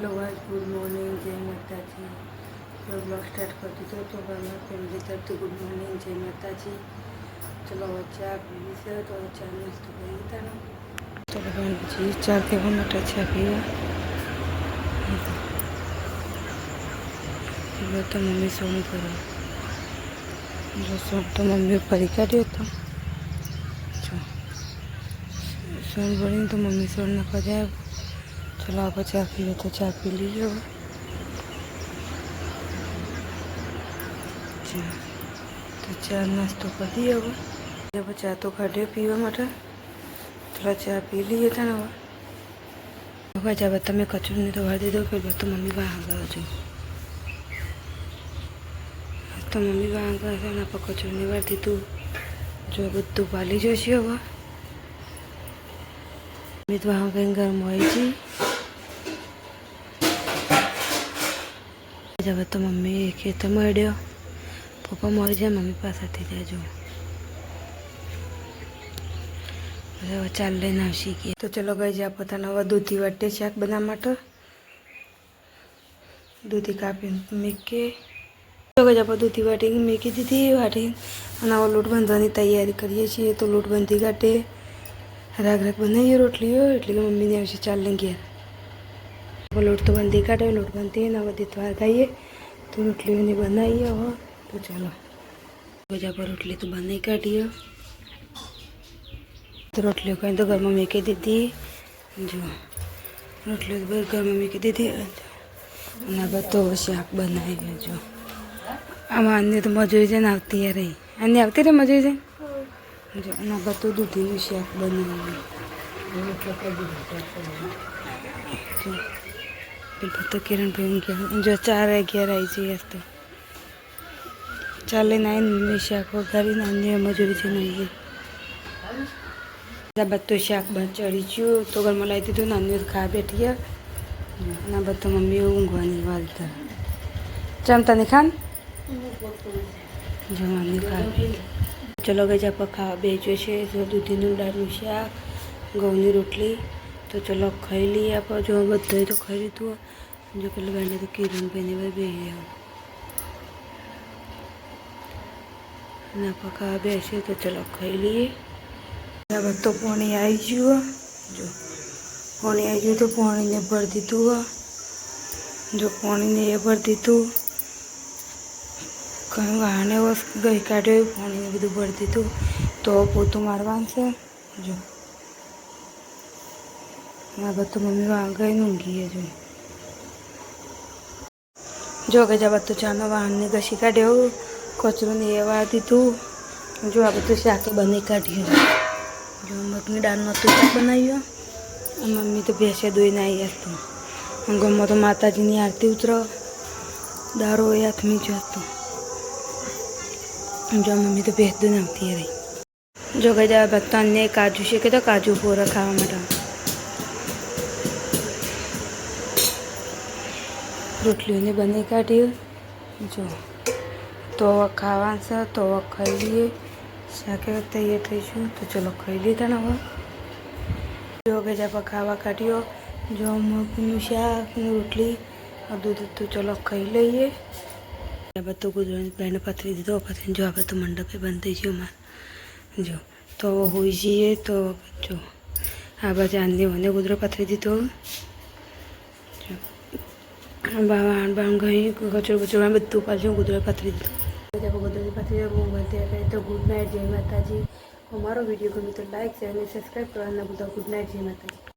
Hello guys, good morning, जय माता जी। तो ब्लॉग स्टार्ट कर दीजिए। तो फैमिली तरफ से गुड मॉर्निंग, जय माता जी। चलो चा पी से तो चा नास्तो કરી લીધા તો ભગવાન પછી ચા પીવા માટે ચા પીવા હવે તો મમ્મી સોનું કરે જો સોન તો મમ્મી ફરી કાઢ્યો હતો સોન ભરીને તો મમ્મી સોન નાખવા જાય. चलो आप चा पीओ तो चा पी लीजिए. तो चा नास्तो कर दिए. अब चा तो काढ़े पीवा माटे थोड़ा चा पी लीए था ना. હવે જब તમે કચરો નહીં તો વાળી દીધો કે તો મમ્મી બહાર ગયો છો તો મમ્મી બહાર ગયા છે ને કચરો નહીં વાળી દીધું. જો બધું પાલી જશે હવે મમ્મી તો બહાર ગઈ ગરમ હોય છે. जब तो मम्मी खेत मळ्यो पप्पा मळी जाए मम्मी पासेथी जाजो હવે ચાલ લઈને આવશી કે તો ચલો ગઈ જા પોતાના હવે દૂધી વાટે શાક બનાવવા માટે દૂધી કાપી મૂકે તો ગઈ આપણે દૂધી વાટી મૂકી દીધી વાટી અને હવે લોટ બાંધવાની તૈયારી કરીએ છીએ. તો લોટ બાંધી કાઢે રાગ રાગ બનાવીએ રોટલીઓ એટલે કે મમ્મીને આવશે ચાલ લઈને ઘેર. लोट तो बंदी काटे लोट बनती है ना वो दितवार खाइए तो रोटली नहीं बनाइए. हो तो चलो वजह पर रोटली तो बन नहीं काटिए तो रोटली कहीं तो घर में मेके दी थी जो रोटली तो घर में मेके दी थी ना बस तो शाक बनाए गए जो आम अन्य तो मजूरी से आती है रही अन्य आती रही मजूरी से जो ना बस तो दूधी शाक बनाए तो किरण भाई जो 4:11 आई चाहिए तो चाले नाइन शाक वगारी नानी मजूरी से नहीं बद तो शाक बन चढ़ी छू तो घर में लाई थी तो नानी खा बैठी है ना बद तो मम्मी ऊँघवानी वालता चमता नहीं खान जो मम्मी खा. चलो गई जब खावा बेचो है जो दूधी डालू शाक घऊनी रोटली तो चलो खाई लीए आप जो बधाई तो खाई लीधु जो पेला बहने तो किरण भाई ने बे आप खावा बेसे तो चलो खाई लीए. अब तो पानी आई गयो जो पानी आई गयो तो पानी ने भर दीधु जो पानी ने ये भर दीधु कहीं वहाने बस गई काढ़े पानी ने बधु भर दीधु तो पोतु मारवा से जो अब तो मम्मी वहाँ गई ऊँघी है जो गए जब तो चाना वाहन ने घसी काढ़ो कचरो ने ये वार दीधु जो अब तो शाके बनी काढ़ी जो मगनी दाल में तो शाक बनाइयो. मम्मी तो भैंसे धोई आई तो गमो तो माताजी की आरती उतरो दारो हाथ में जो तो जो मम्मी तो भैंस धोई आती रही जो गए जब तो अन्य काजू से तो काजू पूरा खावा माटे रोटली ने बनी काढ़ी जो तो खावा से तो खाई लीए शाके तैयार थी छू तो चलो खाई लीधा ना. जो गए जब खावा काढ़ियो जो मगनु शाक रोटली और दूध तो चलो खाई लीए. अब तो गुजरात बहने पथरी दीधो पथरी जो आप तो मंडप पे बनती है जो तो हुई जाइए तो जो आ बाजू आने होने गुजरो पथरी दीधो बाण गई कचरो कचरो बधु पाछू गुजरात पथरी दीधु जब गुजराती पथरी बनती है तो गुड नाइट, जय माता जी. हमारो वीडियो गमी तो लाइक शेयर सब्सक्राइब करना भूलता. गुड नाइट, जय माता जी.